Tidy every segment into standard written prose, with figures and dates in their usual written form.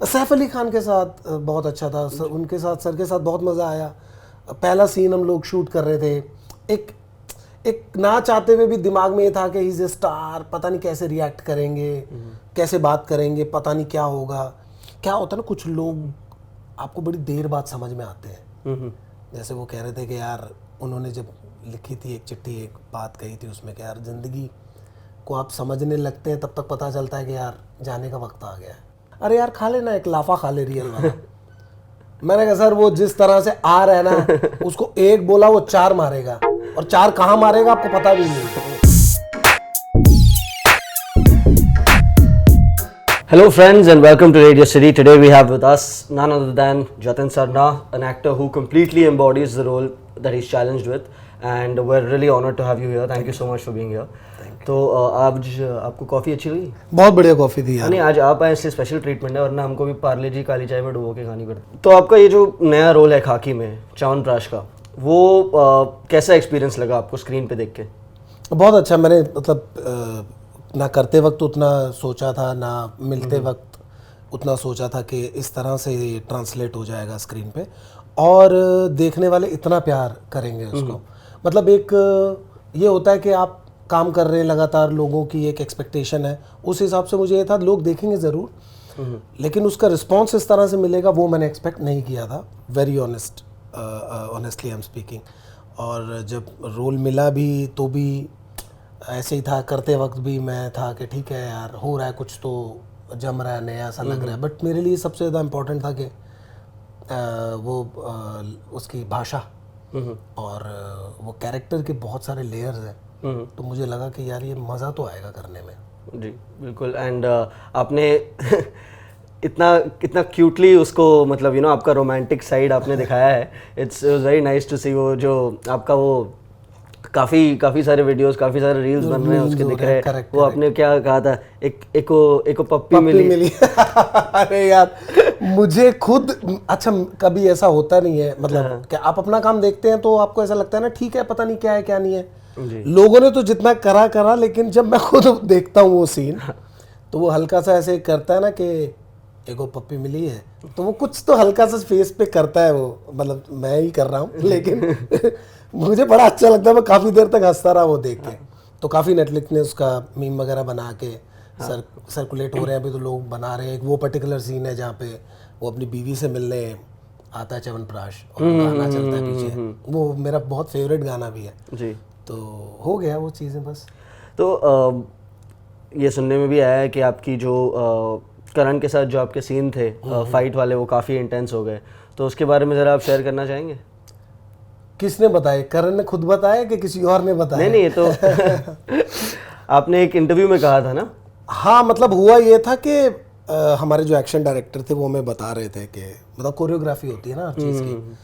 सैफ अली खान के साथ बहुत अच्छा था, उनके साथ, सर के साथ बहुत मज़ा आया। पहला सीन हम लोग शूट कर रहे थे, एक ना चाहते हुए भी दिमाग में ये था कि इज ए स्टार, पता नहीं कैसे रिएक्ट करेंगे, कैसे बात करेंगे, पता नहीं क्या होगा। क्या होता है ना, कुछ लोग आपको बड़ी देर बाद समझ में आते हैं। जैसे वो कह रहे थे कि यार, उन्होंने जब लिखी थी एक चिट्ठी, एक बात कही थी उसमें कि यार ज़िंदगी को आप समझने लगते हैं तब तक पता चलता है कि यार जाने का वक्त आ गया है। अरे यार खा लेना, एक लाफा खा ले रियल वाला। मैंने कहा सर वो जिस तरह से आ रहा है ना, उसको एक बोला वो 4 मारेगा, और 4 कहाँ मारेगा आपको पता भी नहीं। Hello friends and welcome to Radio City. Today we have with us none other than Jatin Sarna, an actor who completely embodies the role that he's challenged with, and we're really honored to have you here. Thank you so much for being here. तो आज आपको coffee अच्छी लगी? बहुत बढ़िया coffee थी यार। नहीं, आज आप आए इसलिए स्पेशल ट्रीटमेंट है, वरना हमको भी पार्ले जी काली चाय में डुबो के खानी पड़ती। तो आपका ये जो नया रोल है खाकी में च्यवनप्राश का, वो कैसा एक्सपीरियंस लगा आपको स्क्रीन पे देख के? बहुत अच्छा। मैंने मतलब ना करते वक्त उतना सोचा था, ना मिलते वक्त उतना सोचा था कि इस तरह से ट्रांसलेट हो जाएगा स्क्रीन पे, और देखने वाले इतना प्यार करेंगे उसको। मतलब एक ये होता है कि आप काम कर रहे हैं लगातार, लोगों की एक एक्सपेक्टेशन है, उस हिसाब से मुझे ये था लोग देखेंगे ज़रूर, लेकिन उसका रिस्पॉन्स इस तरह से मिलेगा वो मैंने एक्सपेक्ट नहीं किया था। Very honestly I am speaking. और जब रोल मिला भी तो भी ऐसे ही था, करते वक्त भी मैं था कि ठीक है यार, हो रहा है कुछ तो जम रहा है, नया सा लग रहा है। बट मेरे लिए सबसे ज़्यादा इम्पोर्टेंट था कि उसकी भाषा और वो कैरेक्टर के बहुत सारे लेयर्स हैं। तो मुझे लगा कि यार ये मज़ा तो आएगा करने में। जी बिल्कुल। एंड आपने इतना क्यूटली उसको, मतलब यू नो, आपका रोमांटिक साइड आपने दिखाया है। इट्स वेरी नाइस टू सी। वो जो आपका वो काफ़ी सारे वीडियोस, काफ़ी सारे रील्स बन रहे हैं उसके दिख रहे हैं। वो आपने क्या कहा था, एक पप्पी मिली। अरे यार मुझे खुद, अच्छा कभी ऐसा होता नहीं है, मतलब कि आप अपना काम देखते हैं तो आपको ऐसा लगता है ना ठीक है, पता नहीं क्या है क्या नहीं है। लोगों ने तो जितना करा, लेकिन जब मैं खुद देखता हूँ वो सीन, तो वो हल्का सा ऐसे करता है ना कि एगो पप्पी मिली है, तो वो कुछ तो हल्का सा फेस पे करता है वो, मतलब मैं ही कर रहा हूँ लेकिन मुझे बड़ा अच्छा लगता है। मैं काफ़ी देर तक हंसता रहा वो देख के। तो काफ़ी नेटफ्लिक्स ने उसका मीम वगैरह बना के सर्कुलेट हो रहे हैं अभी, तो लोग बना रहे हैं। एक वो पर्टिकुलर सीन है जहाँ पे वो अपनी बीवी से मिलने आता है च्यवनप्राश, और गाना चलता है पीछे, वो मेरा बहुत फेवरेट गाना भी है जी। तो हो गया वो चीज़ें बस। तो ये सुनने में भी आया है कि आपकी जो करण के साथ जो आपके सीन थे फाइट वाले, वो काफ़ी इंटेंस हो गए, तो उसके बारे में ज़रा आप शेयर करना चाहेंगे? किसने बताया? करण ने खुद बताया कि किसी और ने बताया? नहीं, ये तो आपने एक इंटरव्यू में कहा था ना। हाँ, मतलब हुआ ये था कि हमारे जो एक्शन डायरेक्टर थे वो हमें बता रहे थे कि मतलब कोरियोग्राफी होती है ना हर चीज़ की,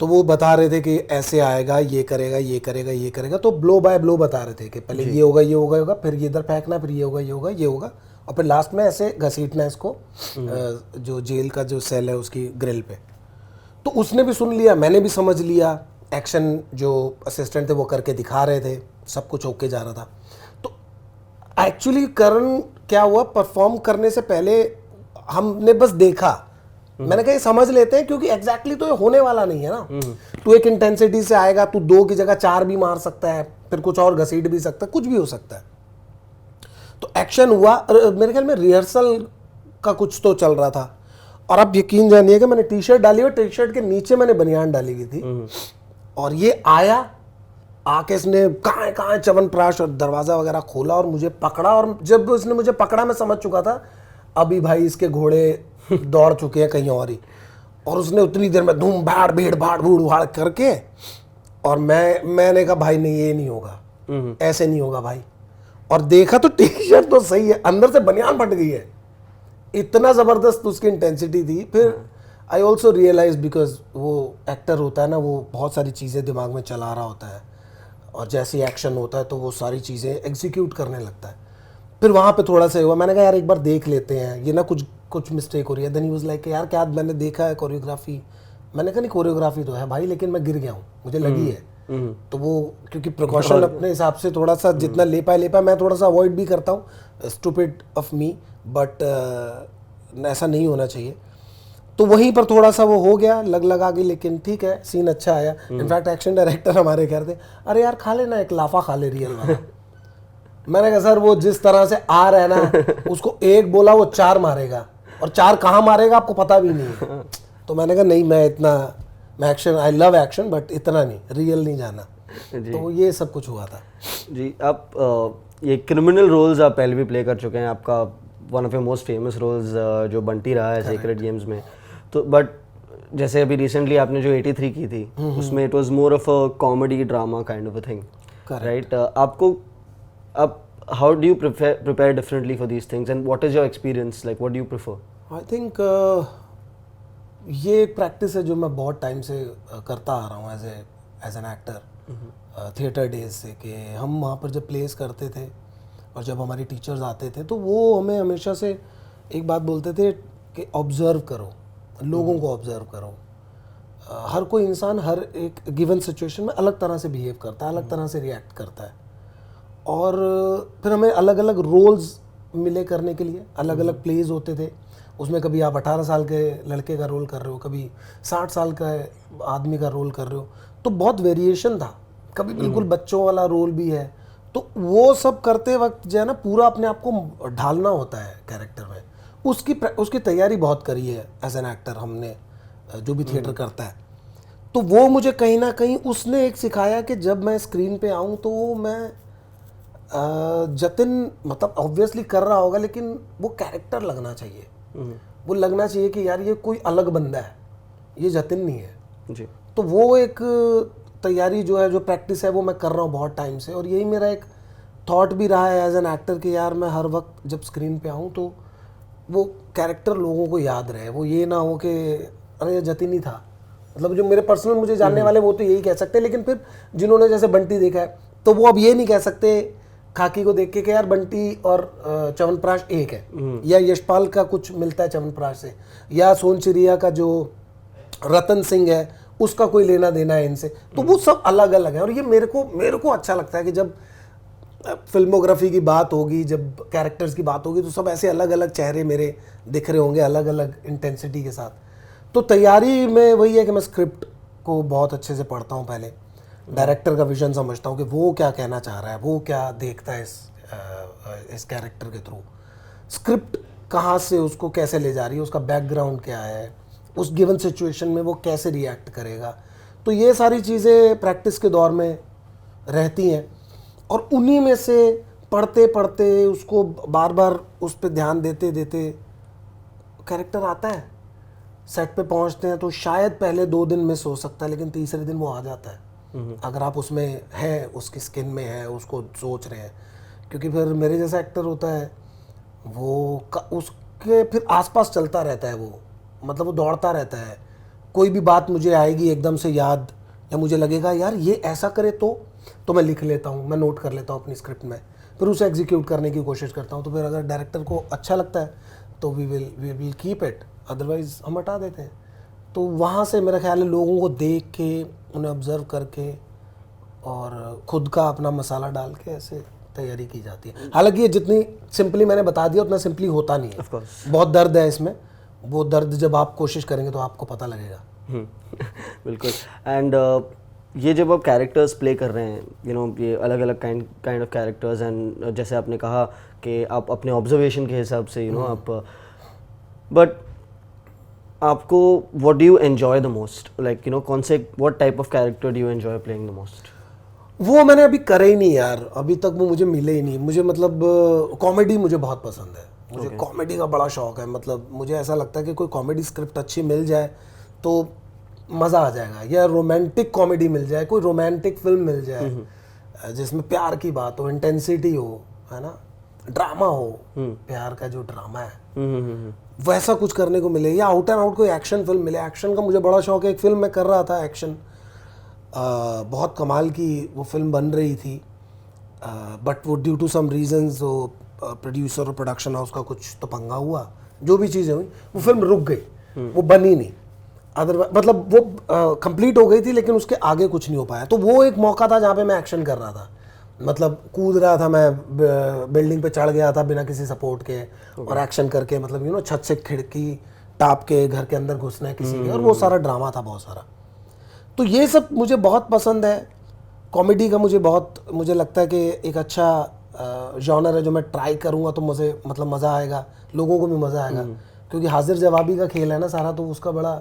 तो वो बता रहे थे कि ऐसे आएगा, ये करेगा, ये करेगा, ये करेगा। तो ब्लो बाय ब्लो बता रहे थे कि पहले ये होगा, ये होगा, होगा, फिर ये इधर फेंकना, फिर ये होगा, ये होगा, ये होगा, और फिर लास्ट में ऐसे घसीटना इसको जो जेल का जो सेल है उसकी ग्रिल पे। तो उसने भी सुन लिया, मैंने भी समझ लिया, एक्शन जो असिस्टेंट थे वो करके दिखा रहे थे, सब कुछ ओके जा रहा था। तो एक्चुअली करण क्या हुआ, परफॉर्म करने से पहले हमने बस देखा, मैंने कहा ये समझ लेते हैं क्योंकि एग्जैक्टली तो ये होने वाला नहीं है ना। तू एक इंटेंसिटी से आएगा, तू 2 की जगह 4 भी मार सकता है, फिर कुछ और घसीट भी सकता है, कुछ भी हो सकता है। तो एक्शन हुआ, मेरे ख्याल में रिहर्सल का कुछ तो चल रहा था, और आप यकीन जानिए कि मैंने टी शर्ट डाली और टी शर्ट के नीचे मैंने बनियान डाली हुई थी, और ये आया, आके इसने कहाँ है च्यवनप्राश, और दरवाज़ा वगैरह खोला और मुझे पकड़ा। और जब उसने मुझे पकड़ा मैं समझ चुका था अभी भाई इसके घोड़े दौड़ चुके हैं कहीं और ही, और उसने उतनी देर में धूम भाड़ भीड़ भाड़ भूड़ भाड़ करके, और मैंने कहा भाई नहीं, ये नहीं होगा, ऐसे नहीं होगा भाई। और देखा तो टी शर्ट तो सही है, अंदर से बनियान फट गई है, इतना ज़बरदस्त उसकी इंटेंसिटी थी। फिर आई ऑल्सो रियलाइज, बिकॉज वो एक्टर होता है ना, वो बहुत सारी चीज़ें दिमाग में चला रहा होता है, और जैसे एक्शन होता है तो वो सारी चीज़ें एग्जीक्यूट करने लगता है। फिर वहाँ पे थोड़ा सा हुआ, मैंने कहा यार एक बार देख लेते हैं, ये ना कुछ मिस्टेक हो रही है। देन ही वाज लाइक यार क्या मैंने देखा है कोरियोग्राफी? मैंने कहा नहीं, कोरियोग्राफी तो है भाई, लेकिन मैं गिर गया हूँ, मुझे लगी है। तो वो क्योंकि प्रिकॉशन अपने हिसाब से थोड़ा सा जितना ले पाए, मैं थोड़ा सा अवॉइड भी करता हूँ, स्टूपिड ऑफ मी, बट ऐसा नहीं होना चाहिए। तो वहीं पर थोड़ा सा वो हो गया, लगा गई, लेकिन ठीक है, सीन अच्छा आया। इनफैक्ट एक्शन डायरेक्टर हमारे कह रहे थे अरे यार खा लेना एक लाफा, खा ले रियल वाला। मैंने कहा सर वो जिस तरह से आ रहा है ना, उसको एक बोला वो 4 मारेगा, और 4 कहाँ मारेगा आपको पता भी नहीं है। तो मैंने कहा नहीं, मैं action, I love action, but इतना नहीं, रियल नहीं जाना। तो ये सब कुछ हुआ था जी। आप ये क्रिमिनल रोल्स आप पहले भी प्ले कर चुके हैं। आपका one of your most famous roles जो बंटी रहा है सीक्रेट गेम्स में। तो बट जैसे अभी रिसेंटली आपने जो 83 की थी, उसमें it was more of a comedy drama kind of a thing, right? आपको अब how do you prepare differently for these things and what is your experience, like what do you prefer? I think ये एक practice है जो मैं बहुत time से करता आ रहा हूँ as an actor, theatre days से, कि हम वहाँ पर जब प्लेस करते थे और जब हमारे टीचर्स आते थे तो वो हमें हमेशा से एक बात बोलते थे कि ऑब्ज़र्व करो, लोगों को ऑब्ज़र्व करो। हर कोई इंसान हर एक गिवन सिचुएशन में अलग तरह से बिहेव करता है, अलग तरह से रिएक्ट करता है, और फिर हमें अलग अलग रोल्स मिले करने के लिए, अलग अलग प्लेज होते थे। उसमें कभी आप 18 साल के लड़के का रोल कर रहे हो, कभी 60 साल का आदमी का रोल कर रहे हो, तो बहुत वेरिएशन था। कभी बिल्कुल बच्चों वाला रोल भी है। तो वो सब करते वक्त जो है ना, पूरा अपने आप को ढालना होता है कैरेक्टर में। उसकी तैयारी बहुत करी है एज एन एक्टर हमने, जो भी थिएटर करता है। तो वो मुझे कहीं ना कहीं उसने एक सिखाया कि जब मैं स्क्रीन पे आऊँ तो मैं जतिन मतलब ऑब्वियसली कर रहा होगा, लेकिन वो कैरेक्टर लगना चाहिए। वो लगना चाहिए कि यार ये कोई अलग बंदा है, ये जतिन नहीं है जी। तो वो एक तैयारी जो है, जो प्रैक्टिस है, वो मैं कर रहा हूँ बहुत टाइम से। और यही मेरा एक थॉट भी रहा है एज एन एक्टर कि यार मैं हर वक्त जब स्क्रीन पे आऊँ तो वो कैरेक्टर लोगों को याद रहे। वो ये ना हो कि अरे ये जतिन ही था। मतलब जो मेरे पर्सनल मुझे जानने वाले वो तो यही कह सकते हैं, लेकिन फिर जिन्होंने जैसे बंटी देखा है तो वो अब ये नहीं कह सकते खाकी को देख के कि यार बंटी और च्यवनप्राश एक है, या यशपाल का कुछ मिलता है च्यवनप्राश से, या सोनचिड़िया का जो रतन सिंह है उसका कोई लेना देना है इनसे। तो वो सब अलग अलग है। और ये मेरे को अच्छा लगता है कि जब फिल्मोग्राफी की बात होगी, जब कैरेक्टर्स की बात होगी, तो सब ऐसे अलग अलग चेहरे मेरे दिख रहे होंगे, अलग अलग इंटेंसिटी के साथ। तो तैयारी में वही है कि मैं स्क्रिप्ट को बहुत अच्छे से पढ़ता हूँ, पहले डायरेक्टर का विजन समझता हूँ कि वो क्या कहना चाह रहा है, वो क्या देखता है इस कैरेक्टर के थ्रू, स्क्रिप्ट कहाँ से उसको कैसे ले जा रही है, उसका बैकग्राउंड क्या है, उस गिवन सिचुएशन में वो कैसे रिएक्ट करेगा। तो ये सारी चीज़ें प्रैक्टिस के दौर में रहती हैं, और उन्हीं में से पढ़ते पढ़ते उसको बार बार उस पर ध्यान देते देते कैरेक्टर आता है। सेट पे पहुंचते हैं तो शायद पहले 2 दिन मिस हो सकता है, लेकिन तीसरे दिन वो आ जाता है अगर आप उसमें हैं, उसकी स्किन में है, उसको सोच रहे हैं। क्योंकि फिर मेरे जैसा एक्टर होता है वो उसके फिर आसपास चलता रहता है, वो मतलब वो दौड़ता रहता है। कोई भी बात मुझे आएगी एकदम से याद, या मुझे लगेगा यार ये ऐसा करे तो मैं लिख लेता हूँ, मैं नोट कर लेता हूँ अपनी स्क्रिप्ट में, फिर उसे एग्जीक्यूट करने की कोशिश करता हूँ। तो फिर अगर डायरेक्टर को अच्छा लगता है तो we will keep it, otherwise हम हटा देते हैं। तो वहाँ से मेरा ख्याल है लोगों को देख के, उन्हें ऑब्जर्व करके और खुद का अपना मसाला डाल के ऐसे तैयारी की जाती है। हालांकि ये जितनी सिंपली मैंने बता दिया उतना सिंपली होता नहीं है, बहुत दर्द है इसमें। वो दर्द जब आप कोशिश करेंगे तो आपको पता लगेगा। बिल्कुल। एंड ये जब आप कैरेक्टर्स प्ले कर रहे हैं, यू नो, ये अलग अलग काइंड ऑफ कैरेक्टर्स, एंड जैसे आपने कहा कि आप अपने ऑब्जर्वेशन के हिसाब से, यू नो, आप, बट आपको what do you enjoy the most, like, you know, कौन से, what type of character do you enjoy playing the most? वो मैंने अभी करे ही नहीं यार, अभी तक वो मुझे मिले ही नहीं। मुझे मतलब कॉमेडी मुझे बहुत पसंद है, मुझे कॉमेडी का बड़ा शौक है। मतलब मुझे ऐसा लगता है कि कोई कॉमेडी स्क्रिप्ट अच्छी मिल जाए तो मज़ा आ जाएगा, या रोमांटिक कॉमेडी मिल जाए, कोई रोमांटिक फिल्म मिल जाए जिसमें प्यार की बात हो, इंटेंसिटी हो, है ना, ड्रामा हो, प्यार का जो ड्रामा है वैसा कुछ करने को मिले, या आउट एंड आउट कोई एक्शन फिल्म मिले। एक्शन का मुझे बड़ा शौक है। एक फिल्म मैं कर रहा था एक्शन, बहुत कमाल की वो फिल्म बन रही थी, बट वो ड्यू टू सम रीजंस वो प्रोड्यूसर और प्रोडक्शन हाउस का कुछ तो पंगा हुआ, जो भी चीज़ें हुई, वो फिल्म रुक गई, वो बनी नहीं। अदरवाइज मतलब वो कंप्लीट हो गई थी, लेकिन उसके आगे कुछ नहीं हो पाया। तो वो एक मौका था जहाँ पे मैं एक्शन कर रहा था, मतलब कूद रहा था मैं, बिल्डिंग पे चढ़ गया था बिना किसी सपोर्ट के, और एक्शन करके, मतलब छत से खिड़की टाप के घर के अंदर घुसना है किसी के, और वो सारा ड्रामा था बहुत सारा। तो ये सब मुझे बहुत पसंद है। कॉमेडी का मुझे लगता है कि एक अच्छा जॉनर है जो मैं ट्राई करूँगा तो मुझे मतलब मज़ा आएगा, लोगों को भी मज़ा आएगा, क्योंकि हाजिर जवाबी का खेल है ना सारा, तो उसका बड़ा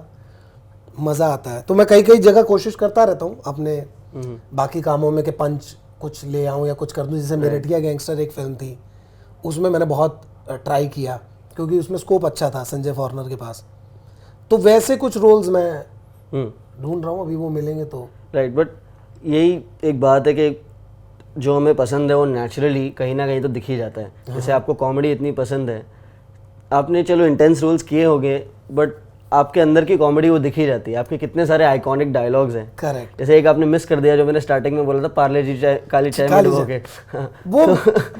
मज़ा आता है। तो मैं कई जगह कोशिश करता रहता हूँ अपने बाकी कामों में कि पंच कुछ ले आऊँ या कुछ कर दूँ। जैसे मेरठिया गैंगस्टर एक फिल्म थी, उसमें मैंने बहुत ट्राई किया क्योंकि उसमें स्कोप अच्छा था संजय फॉर्नर के पास। तो वैसे कुछ रोल्स मैं ढूंढ रहा हूँ, अभी वो मिलेंगे तो। राइट, बट यही एक बात है कि जो हमें पसंद है वो नेचुरली कहीं ना कहीं तो दिख ही जाता है। जैसे आपको कॉमेडी इतनी पसंद है, आपने चलो इंटेंस रोल्स किए होंगे, बट आपके अंदर की कॉमेडी वो दिख ही जाती है। आपके कितने सारे आइकॉनिक डायलॉग्स हैं। करेक्ट। जैसे एक आपने मिस कर दिया जो मैंने स्टार्टिंग में बोला था, पार्ले जी चाय काली चाय में डुबो के। वो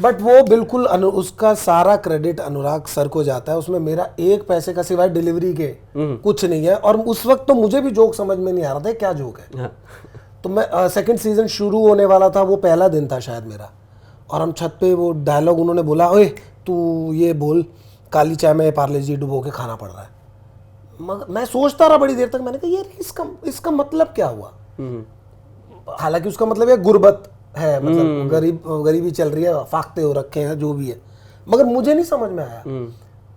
बट वो बिल्कुल उसका सारा क्रेडिट अनुराग सर को जाता है, उसमें मेरा एक पैसे का सिवाय डिलीवरी के कुछ नहीं है। और उस वक्त तो मुझे भी जोक समझ में नहीं आ रहा था क्या जोक है। तो मैं सेकंड सीजन शुरू होने वाला था, वो पहला दिन था शायद मेरा, और हम छत पे वो डायलॉग उन्होंने बोला, ओए तू ये बोल काली चाय में पार्ले जी डुबो के खाना पड़ रहा है। मगर मैं सोचता रहा बड़ी देर तक, मैंने कहा यार इसका मतलब क्या हुआ। हालांकि उसका मतलब ये गुर्बत है, मतलब गरीबी चल रही है, फाकते हो रखे हैं जो भी है, मगर मुझे नहीं समझ में आया।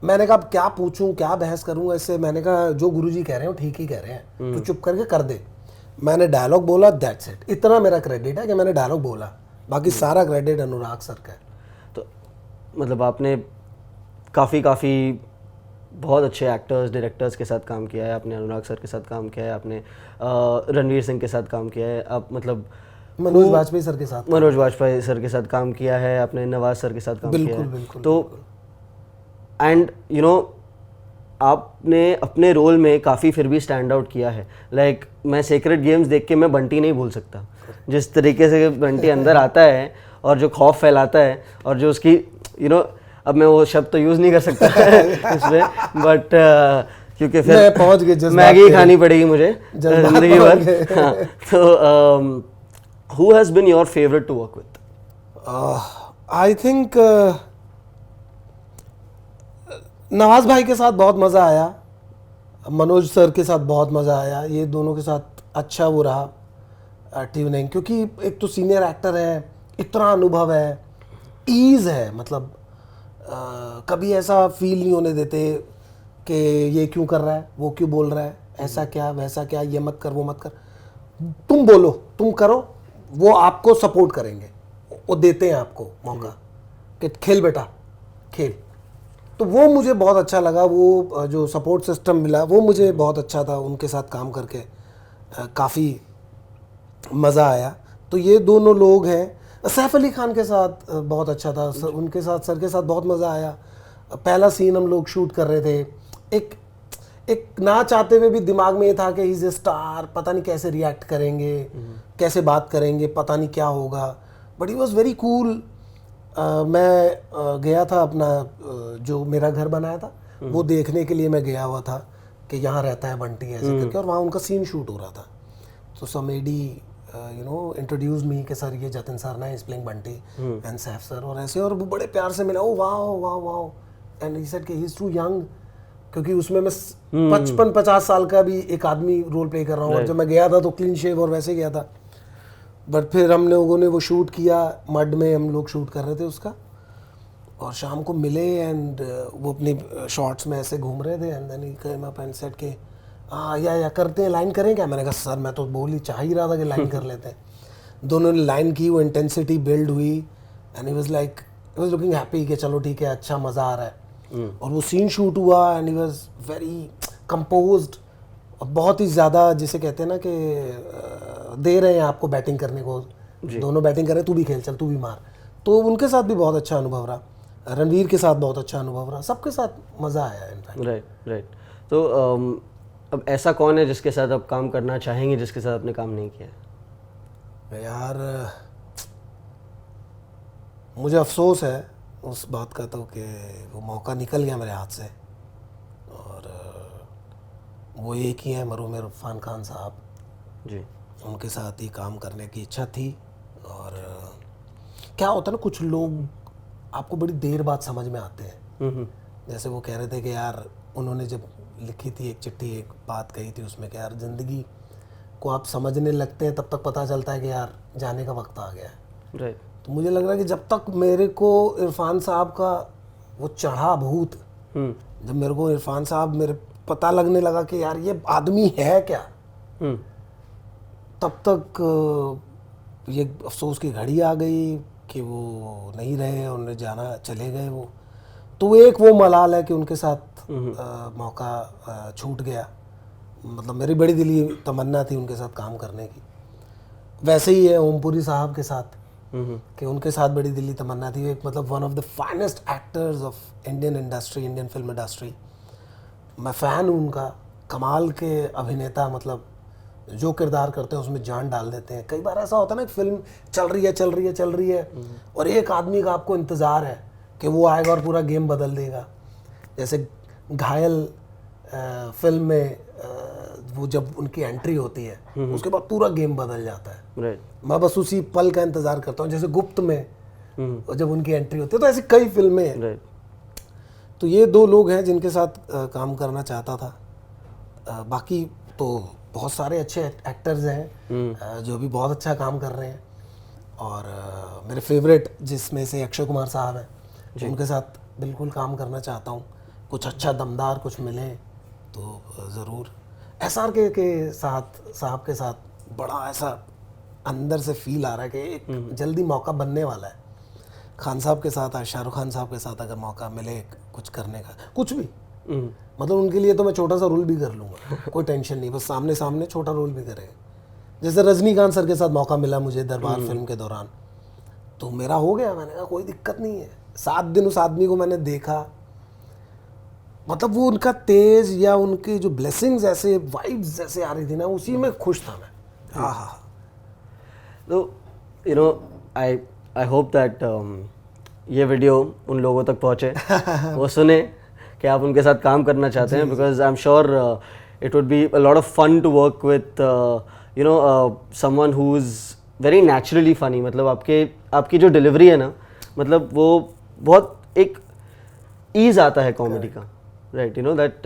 मैंने कहा अब क्या पूछूं, क्या बहस करूंगा इससे। मैंने कहा जो गुरुजी कह रहे हैं वो ठीक ही कह रहे हैं, तू चुप करके कर दे। मैंने डायलॉग बोला, दैट्स इट। इतना मेरा क्रेडिट है कि मैंने डायलॉग बोला, बाकी सारा क्रेडिट अनुराग सर का है। तो मतलब आपने काफ़ी बहुत अच्छे एक्टर्स डायरेक्टर्स के साथ काम किया है, आपने अनुराग सर के साथ काम किया है, आपने रणवीर सिंह के साथ काम किया है, आप मतलब मनोज वाजपेयी सर के साथ काम किया है, आपने नवाज सर के साथ काम किया है। बिल्कुल। तो एंड आपने अपने रोल में काफ़ी फिर भी स्टैंड आउट किया है। लाइक मैं सीक्रेट गेम्स देख के मैं बंटी नहीं भूल सकता। जिस तरीके से बंटी अंदर आता है और जो खौफ फैलाता है, और जो उसकी अब मैं वो शब्द तो यूज़ नहीं कर सकता इसमें, बट क्योंकि फिर पहुंच गए, मैगी खानी पड़ेगी मुझे जिंदगी भर। हाँ, तो who has been your favourite to work with? I think Nawaz भाई के साथ बहुत मज़ा आया, मनोज सर के साथ बहुत मज़ा आया। ये दोनों के साथ अच्छा वो रहा ट्यूनिंग, क्योंकि एक तो सीनियर एक्टर है, इतना अनुभव है, ईज़ है, मतलब कभी ऐसा फील नहीं होने देते कि ये क्यों कर रहा है, वो क्यों बोल रहा है, ऐसा क्या वैसा क्या, ये मत कर वो मत कर, तुम बोलो तुम करो, वो आपको सपोर्ट करेंगे, वो देते हैं आपको मौका कि खेल बेटा खेल। तो वो मुझे बहुत अच्छा लगा, वो जो सपोर्ट सिस्टम मिला वो मुझे बहुत अच्छा था। उनके साथ काम करके काफ़ी मज़ा आया। तो ये दोनों लोग हैं। सैफ अली खान के साथ बहुत अच्छा था, उनके साथ सर के साथ बहुत मज़ा आया। पहला सीन हम लोग शूट कर रहे थे, एक ना चाहते हुए भी दिमाग में ये था कि इज़ ए स्टार, पता नहीं कैसे रिएक्ट करेंगे, कैसे बात करेंगे, पता नहीं क्या होगा, but he was very cool. मैं गया था अपना जो मेरा घर बनाया था वो देखने के लिए मैं गया हुआ था कि यहाँ रहता है बंटी ऐसे करके, और वहाँ उनका सीन शूट हो रहा था। तो समेडी इंट्रोड्यूस मी कि सर ये जतिन सर ना is playing Bunty and Saif sir, और ऐसे, और वो बड़े प्यार से मिला, ओ वाह एंड ही सेड कि ही इज टू यंग, क्योंकि उसमें मैं 55-50 साल का भी एक आदमी रोल प्ले कर रहा हूँ। और जब मैं गया था तो क्लीन शेव और वैसे गया था, बट फिर हम लोगों ने वो शूट किया, मड में हम लोग शूट कर रहे थे उसका, और शाम को मिले एंड वो अपनी शॉर्ट्स में ऐसे घूम रहे थे, and then he came up and said के या करते हैं, लाइन करें क्या। मैंने कहा सर मैं तो बोल ही चाह ही रहा था कि लाइन कर लेते हैं। दोनों ने लाइन की, वो इंटेंसिटी बिल्ड हुई, and he was looking happy कि चलो ठीक है, अच्छा मज़ा आ रहा है। और वो सीन शूट हुआ and he was very composed, बहुत ही ज़्यादा जिसे कहते हैं ना कि दे रहे हैं आपको बैटिंग करने को, दोनों बैटिंग कर रहे हैं, तू भी खेल चल, तू भी मार। तो उनके साथ भी बहुत अच्छा अनुभव रहा, रणवीर के साथ बहुत अच्छा अनुभव रहा, सबके साथ मज़ा आया इनफैक्ट। राइट। तो अब ऐसा कौन है जिसके साथ आप काम करना चाहेंगे, जिसके साथ आपने काम नहीं किया? यार मुझे अफसोस है उस बात का तो कि वो मौका निकल गया मेरे हाथ से, और वो एक ही है मरूम इरफान खान साहब जी, उनके साथ ही काम करने की इच्छा थी। और क्या होता है ना, कुछ लोग आपको बड़ी देर बाद समझ में आते हैं। जैसे वो कह रहे थे कि यार उन्होंने जब लिखी थी एक चिट्ठी, एक बात कही थी उसमें कि यार ज़िंदगी को आप समझने लगते हैं तब तक पता चलता है कि यार जाने का वक्त आ गया है। राइट। तो मुझे लग रहा है कि जब तक मेरे को इरफान साहब का वो चढ़ा भूत, जब मेरे को इरफान साहब मेरे पता लगने लगा कि यार ये आदमी है क्या, तब तक ये अफसोस की घड़ी आ गई कि वो नहीं रहे, उन्हें जाना चले गए वो। तो एक वो मलाल है कि उनके साथ मौका छूट गया। मतलब मेरी बड़ी दिली तमन्ना थी उनके साथ काम करने की। वैसे ही है ओमपुरी साहब के साथ कि उनके साथ बड़ी दिली तमन्ना थी। एक मतलब one of the finest actors of Indian industry, Indian film industry. मैं फ़ैन हूँ उनका, कमाल के अभिनेता। मतलब जो किरदार करते हैं उसमें जान डाल देते हैं। कई बार ऐसा होता है ना, फिल्म चल रही है और एक आदमी का आपको इंतज़ार है कि वो आएगा और पूरा गेम बदल देगा। जैसे घायल फिल्म में वो जब उनकी एंट्री होती है उसके बाद पूरा गेम बदल जाता है। राइट। मैं बस उसी पल का इंतज़ार करता हूँ। जैसे गुप्त में जब उनकी एंट्री होती है, तो ऐसी कई फिल्में हैं। राइट। तो ये दो लोग हैं जिनके साथ काम करना चाहता था। बाकी तो बहुत सारे अच्छे एक्टर्स हैं जो भी बहुत अच्छा काम कर रहे हैं। और मेरे फेवरेट जिसमें से अक्षय कुमार साहब हैं, उनके साथ बिल्कुल काम करना चाहता हूँ। कुछ अच्छा दमदार कुछ मिले तो ज़रूर। SRK के साथ, साहब के साथ बड़ा ऐसा अंदर से फील आ रहा है कि एक जल्दी मौका बनने वाला है। खान साहब के साथ, शाहरुख खान साहब के साथ अगर मौका मिले कुछ करने का, कुछ भी, मतलब उनके लिए तो मैं छोटा सा रोल भी कर लूँगा, कोई टेंशन नहीं। बस सामने सामने छोटा रोल भी करेंगे। जैसे रजनीकांत सर के साथ मौका मिला मुझे दरबार फिल्म के दौरान, तो मेरा हो गया। मैंने कहा कोई दिक्कत नहीं है। 7 दिन उस आदमी को मैंने देखा, मतलब वो उनका तेज या उनकी जो ब्लेसिंग्स ऐसे वाइब्स जैसे आ रही थी ना, उसी में खुश था मैं। हाँ। तो you know I hope that ये वीडियो उन लोगों तक पहुँचे, वो सुने कि आप उनके साथ काम करना चाहते हैं, because I am sure it would be a lot of fun to work with you know someone who is very naturally funny. मतलब आपकी जो डिलीवरी है ना, मतलब वो बहुत एक ईज़ आता है कॉमेडी का। Right. You know that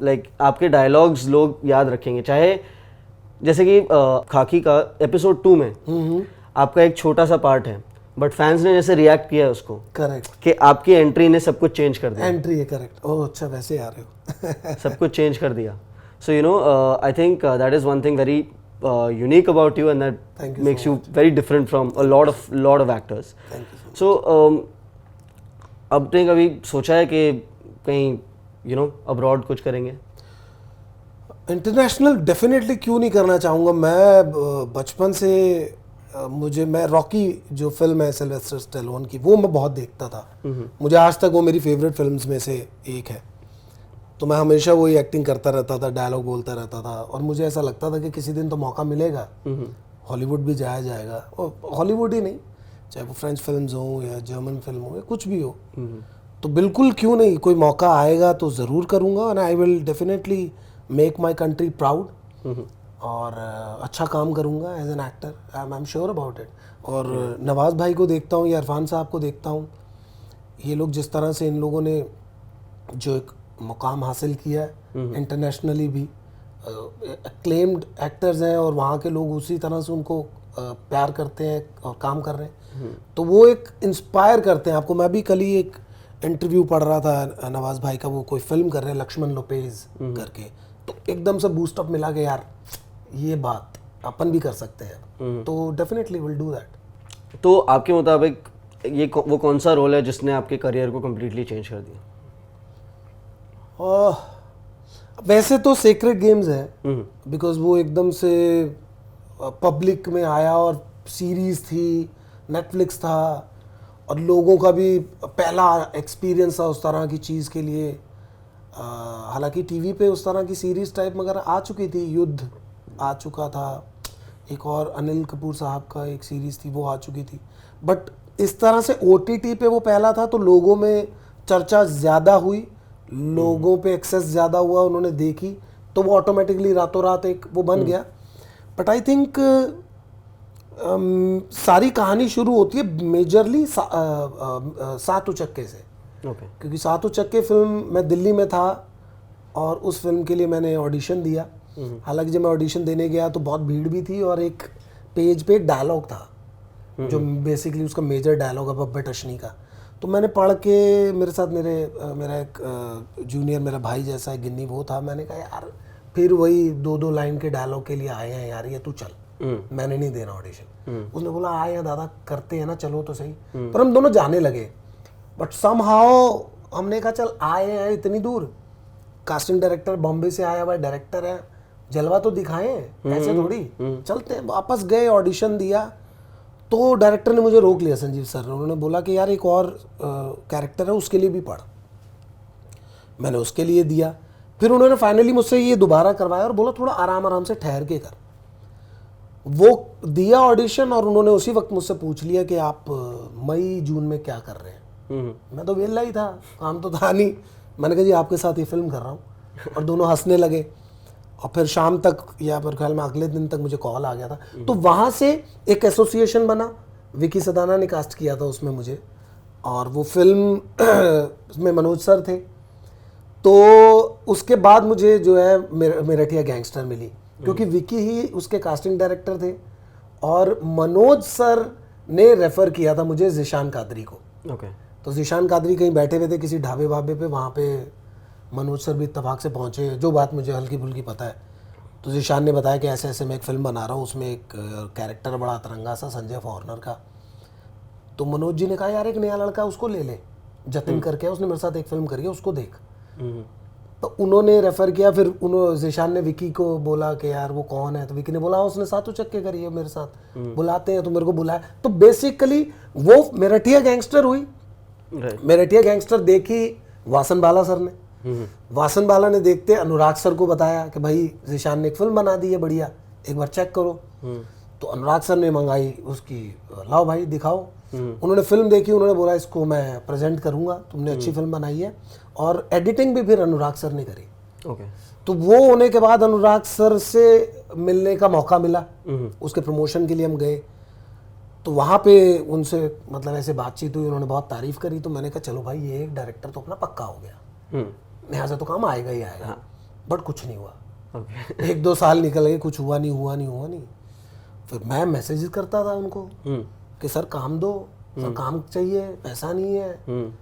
like आपके डायलॉग्स लोग याद रखेंगे। चाहे जैसे कि खाकी का एपिसोड 2 में आपका एक छोटा सा पार्ट है, बट फैंस ने जैसे रिएक्ट किया है उसको, करेक्ट, कि आपकी एंट्री ने सब कुछ चेंज कर दिया। एंट्री है, करेक्ट। ओह अच्छा, वैसे आ रहे हो। सब कुछ चेंज कर दिया। So you know I think that is one thing very unique about you, and that makes you very different from a lot of actors. So अब तो कभी सोचा है कि कहीं you know abroad कुछ करेंगे? इंटरनेशनल डेफिनेटली क्यों नहीं करना चाहूँगा। मैं बचपन से मैं रॉकी जो फिल्म है सिल्वेस्टर स्टेलोन की, वो मैं बहुत देखता था। मुझे आज तक वो मेरी फेवरेट फिल्म्स में से एक है। तो मैं हमेशा वही एक्टिंग करता रहता था, डायलॉग बोलता रहता था, और मुझे ऐसा लगता था कि किसी दिन तो मौका मिलेगा, हॉलीवुड भी जाया जाएगा। और हॉलीवुड ही नहीं, चाहे वो फ्रेंच फिल्म्स हो या जर्मन फिल्म हो या कुछ भी हो, तो बिल्कुल क्यों नहीं, कोई मौका आएगा तो ज़रूर करूँगा। And I will definitely make my country proud और अच्छा काम करूँगा as an actor. I am sure about it. और नवाज़ भाई को देखता हूँ या इरफान साहब को देखता हूँ, ये लोग जिस तरह से इन लोगों ने जो एक मुकाम हासिल किया है इंटरनेशनली भी, एक्लेम्ड एक्टर्स हैं और वहाँ के लोग उसी तरह से उनको प्यार करते हैं और काम कर रहे हैं, तो वो एक इंस्पायर करते हैं आपको। मैं भी कल ही एक इंटरव्यू पढ़ रहा था नवाज़ भाई का, वो कोई फिल्म कर रहे हैं लक्ष्मण लोपेज करके, तो एकदम से बूस्टअप मिला कि यार ये बात अपन भी कर सकते हैं। तो डेफिनेटली विल डू दैट। तो आपके मुताबिक ये वो कौन सा रोल है जिसने आपके करियर को कम्प्लीटली चेंज कर दिया? वैसे तो सेक्रेड गेम्स है, बिकॉज वो एकदम से पब्लिक में आया और सीरीज थी, नेटफ्लिक्स था, और लोगों का भी पहला एक्सपीरियंस था उस तरह की चीज़ के लिए। हालांकि टीवी पे उस तरह की सीरीज टाइप वगैरह आ चुकी थी, युद्ध आ चुका था, एक और अनिल कपूर साहब का एक सीरीज़ थी वो आ चुकी थी, बट इस तरह से OTT पे वो पहला था, तो लोगों में चर्चा ज़्यादा हुई, लोगों पे एक्सेस ज़्यादा हुआ, उन्होंने देखी, तो वो ऑटोमेटिकली रातों रात एक वो बन गया। बट आई थिंक सारी कहानी शुरू होती है मेजरली सात उचक्के से, ओके क्योंकि सात उचक्के फिल्म मैं दिल्ली में था और उस फिल्म के लिए मैंने ऑडिशन दिया। हालांकि जब मैं ऑडिशन देने गया तो बहुत भीड़ भी थी और एक पेज पे एक डायलॉग था जो बेसिकली उसका मेजर डायलॉग है बब्बे टशनी का। तो मैंने पढ़ के, मेरे साथ मेरा एक जूनियर मेरा भाई जैसा है गिन्नी, वो था। मैंने कहा यार फिर वही 2-2 लाइन के डायलॉग के लिए आए हैं यार, ये तू चल, मैंने नहीं देना ऑडिशन। उसने बोला आए हैं दादा, करते हैं ना, चलो तो सही। पर हम दोनों जाने लगे, बट समहाउ हमने कहा चल आए हैं इतनी दूर, कास्टिंग डायरेक्टर बॉम्बे से आया हुआ डायरेक्टर है, जलवा तो दिखाएं, ऐसे थोड़ी, चलते हैं। वापस गए, ऑडिशन दिया, तो डायरेक्टर ने मुझे रोक लिया, संजीव सर ने। उन्होंने बोला कि यार एक और कैरेक्टर है, उसके लिए भी पढ़। मैंने उसके लिए दिया, फिर उन्होंने फाइनली मुझसे ये दोबारा करवाया और बोला थोड़ा आराम आराम से ठहर के कर। वो दिया ऑडिशन और उन्होंने उसी वक्त मुझसे पूछ लिया कि आप मई जून में क्या कर रहे हैं। मैं तो वेला ही था, काम तो था नहीं। मैंने कहा जी आपके साथ ये फिल्म कर रहा हूँ, और दोनों हंसने लगे। और फिर शाम तक या फिर ख्याल में अगले दिन तक मुझे कॉल आ गया था। तो वहाँ से एक एसोसिएशन बना, विकी सदाना ने कास्ट किया था उसमें मुझे, और वो फिल्म में मनोज सर थे। तो उसके बाद मुझे जो है मेरठिया गैंगस्टर मिली, क्योंकि विकी ही उसके कास्टिंग डायरेक्टर थे और मनोज सर ने रेफ़र किया था मुझे ज़ीशान कादरी को। ओके तो ज़ीशान कादरी कहीं बैठे हुए थे किसी ढाबे वाबे पे, वहाँ पे मनोज सर भी इत्तेफाक से पहुँचे, जो बात मुझे हल्की फुल्की पता है। तो ज़ीशान ने बताया कि ऐसे ऐसे मैं एक फ़िल्म बना रहा हूँ, उसमें एक कैरेक्टर बड़ा अतरंगा सा संजय फॉरनर का। तो मनोज जी ने कहा यार एक नया लड़का उसको ले ले, जतिन करके, उसने मेरे साथ एक फ़िल्म करी है, उसको देख। तो उन्होंने रेफ़र किया। फिर ज़ीशान ने विकी को बोला कि यार वो कौन है, तो विकी ने बोला उसने सात उचक्के करी है मेरे साथ, बुलाते हैं, तो मेरे को बुलाया। तो बेसिकली वो मेरठिया गैंगस्टर हुई। मेरठिया गैंगस्टर देखी वासन बाला सर ने, वासन बाला ने देखते अनुराग सर को बताया कि भाई ज़ीशान ने एक फिल्म बना दी है बढ़िया, एक बार चेक करो। तो अनुराग सर ने मंगाई उसकी, लाओ भाई दिखाओ। उन्होंने फिल्म देखी, उन्होंने बोला इसको मैं प्रेजेंट करूंगा, तुमने अच्छी फिल्म बनाई है। और एडिटिंग भी फिर अनुराग सर ने करी। ओके तो वो होने के बाद अनुराग सर से मिलने का मौका मिला, उसके प्रमोशन के लिए हम गए। तो वहाँ पे उनसे मतलब ऐसे बातचीत हुई, उन्होंने बहुत तारीफ करी। तो मैंने कहा चलो भाई ये एक डायरेक्टर तो अपना पक्का हो गया, यहाँ से तो काम आएगा ही आएगा। बट कुछ नहीं हुआ। ओके 1-2 साल निकल गए, कुछ हुआ नहीं। फिर मैं मैसेज करता था उनको कि सर काम दो, सर काम चाहिए, पैसा नहीं है,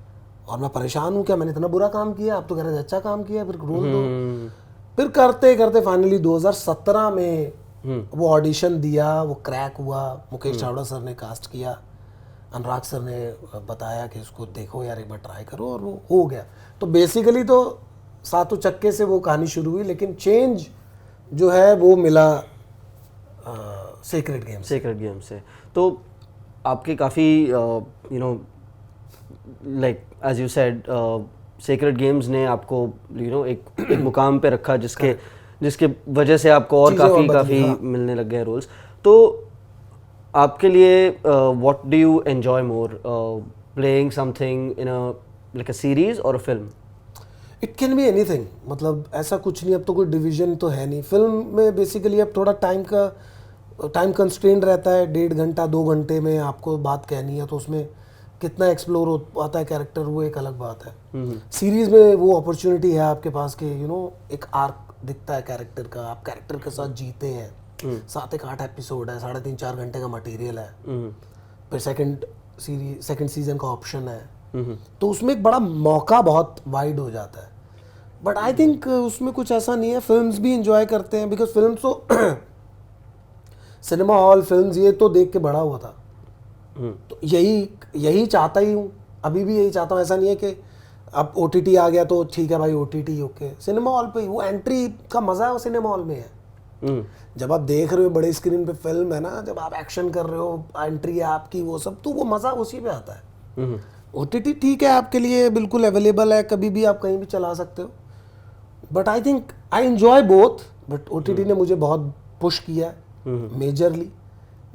और मैं परेशान हूँ, क्या मैंने इतना बुरा काम किया, आप तो कह रहे थे अच्छा काम किया, फिर रोल दो। फिर करते करते फाइनली 2017 में वो ऑडिशन दिया, वो क्रैक हुआ। मुकेश चावड़ा सर ने कास्ट किया, अनुराग सर ने बताया कि इसको देखो यार एक बार ट्राई करो, और वो हो गया। तो बेसिकली तो सातों चक्के से वो कहानी शुरू हुई, लेकिन चेंज जो है वो मिला सीक्रेट गेम से। तो आपके काफ़ी you know like as you said secret games ने आपको यू नो एक मुकाम पे रखा, जिसके वजह से आपको और काफ़ी मिलने लग गए रोल्स। तो आपके लिए what do you enjoy more, playing something in a like a series और a film? It can be anything, मतलब ऐसा कुछ नहीं, अब तो कोई डिवीजन तो है नहीं। फिल्म में बेसिकली अब थोड़ा टाइम कंस्ट्रेंट रहता है, 1.5 घंटा 2 घंटे में आपको बात कहनी है, तो उसमें कितना एक्सप्लोर हो पाता है कैरेक्टर, वो एक अलग बात है। सीरीज में वो अपॉर्चुनिटी है आपके पास कि यू नो एक आर्क दिखता है कैरेक्टर का, आप कैरेक्टर के साथ जीते हैं। 7-8 एपिसोड है, 3.5-4 घंटे का मटेरियल है। फिर सेकंड सीजन का ऑप्शन है, तो उसमें एक बड़ा मौका बहुत वाइड हो जाता है। बट आई थिंक उसमें कुछ ऐसा नहीं है, फिल्म्स भी इंजॉय करते हैं, बिकॉज फिल्म तो सिनेमा हॉल फिल्म्स ये तो देख के बड़ा हुआ था। तो यही चाहता ही हूँ, अभी भी यही चाहता हूँ। ऐसा नहीं है कि अब OTT आ गया तो ठीक है भाई OTT ओके, सिनेमा हॉल पे वो एंट्री का मज़ा है, वो सिनेमा हॉल में है। जब आप देख रहे हो बड़े स्क्रीन पे फिल्म है ना, जब आप एक्शन कर रहे हो, एंट्री है आपकी, वो सब, तो वो मज़ा उसी पे आता है। OTT ठीक है आपके लिए बिल्कुल अवेलेबल है, कभी भी आप कहीं भी चला सकते हो। But I think I enjoy both, but OTT ने मुझे बहुत पुश किया है मेजरली।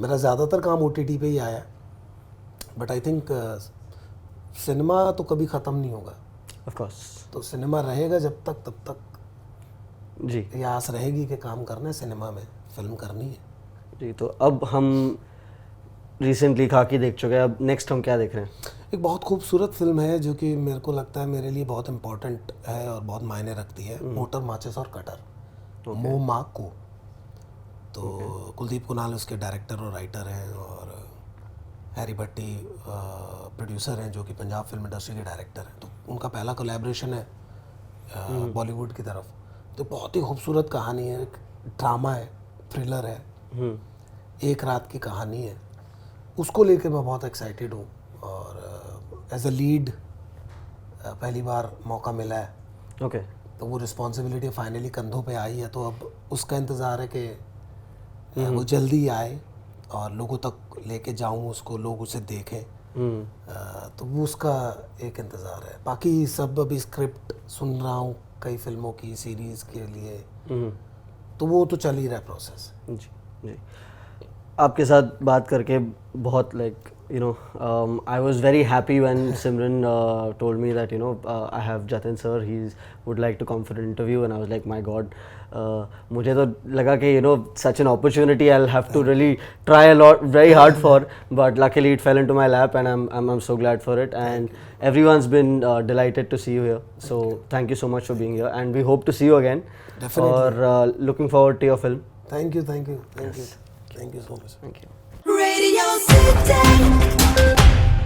मेरा ज़्यादातर काम OTT पे ही आया, बट आई थिंक सिनेमा तो कभी ख़त्म नहीं होगा। ऑफ कोर्स, तो सिनेमा रहेगा जब तक, तब तक जी ये आस रहेगी कि काम करना है सिनेमा में, फिल्म करनी है। जी। तो अब हम रिसेंटली खाकी देख चुके हैं, अब नेक्स्ट हम क्या देख रहे हैं? एक बहुत खूबसूरत फिल्म है जो कि मेरे को लगता है मेरे लिए बहुत इम्पोर्टेंट है और बहुत मायने रखती है, मोटर माचिस और कटर, मो मा को। तो कुलदीप कुणाल उसके डायरेक्टर और राइटर हैं, और हैरी भट्टी प्रोड्यूसर हैं जो कि पंजाब फिल्म इंडस्ट्री के डायरेक्टर हैं। तो उनका पहला कोलैबोरेशन है बॉलीवुड की तरफ। तो बहुत ही खूबसूरत कहानी है, ड्रामा है, थ्रिलर है, एक रात की कहानी है। उसको लेके मैं बहुत एक्साइटेड हूँ, और एज अ लीड पहली बार मौका मिला है। ओके। तो वो रिस्पॉन्सिबिलिटी फाइनली कंधों पे आई है, तो अब उसका इंतज़ार है कि वो जल्दी आए और लोगों तक लेके जाऊँ उसको, लोग उसे देखें। तो वो उसका एक इंतज़ार है। बाकी सब अभी स्क्रिप्ट सुन रहा हूँ कई फिल्मों की, सीरीज़ के लिए, तो वो तो चल ही रहा है प्रोसेस। जी जी। आपके साथ बात करके बहुत like you know I was very happy when Simran told me that I have Jatin sir, he would like to come for an interview, and I was like my god, मुझे तो लगा कि such an opportunity I'll have to really try a lot, very hard for, but luckily it fell into my lap, and I'm so glad for it, and everyone's been delighted to see you here, so thank you so much for being here, and we hope to see you again. Definitely. Or looking forward to your film. Thank you so much. Thank you. Radio City.